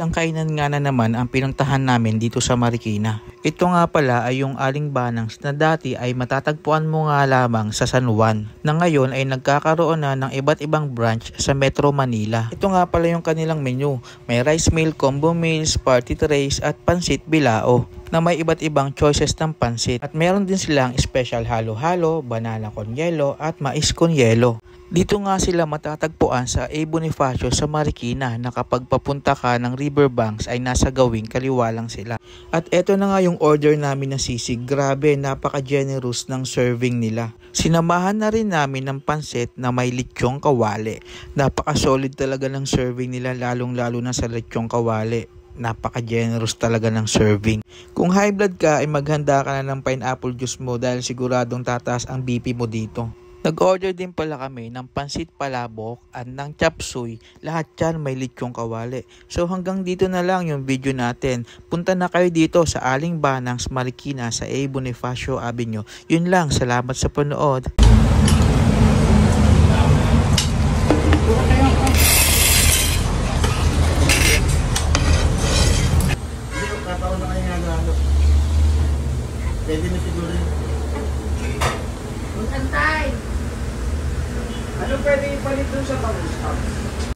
Isang kainan nga na naman ang pinuntahan namin dito sa Marikina. Ito nga pala ay yung Aling Banangs na dati ay matatagpuan mo nga lamang sa San Juan, na ngayon ay nagkakaroon na ng iba't ibang branch sa Metro Manila. Ito nga pala yung kanilang menu. May rice meal, combo meals, party trays at pansit bilao na may iba't ibang choices ng pansit. At meron din silang special halo-halo, banana con yelo at mais con yelo. Dito nga sila matatagpuan sa A. Bonifacio sa Marikina, na kapag papunta ka ng Riverbanks ay nasa gawing kaliwa lang sila. At eto na nga yung order namin na sisig. Grabe, napaka-generous ng serving nila. Sinamahan na rin namin ng pansit na may lechong kawali. Napaka-solid talaga ng serving nila, lalong-lalo na sa lechong kawali. Napaka-generous talaga ng serving. Kung high blood ka ay maghanda ka na ng pineapple juice mo dahil siguradong tataas ang BP mo dito. Nag-order din pala kami ng pansit palabok at ng chop suey. Lahat yan may lechong kawali. So hanggang dito na lang yung video natin. Punta na kayo dito sa Aling Banangs, Marikina sa A. Bonifacio Avenue. Yun lang. Salamat sa panood. Pwede na siguro yun. Antay! Ano pwede ipalit dun sa pang-stop?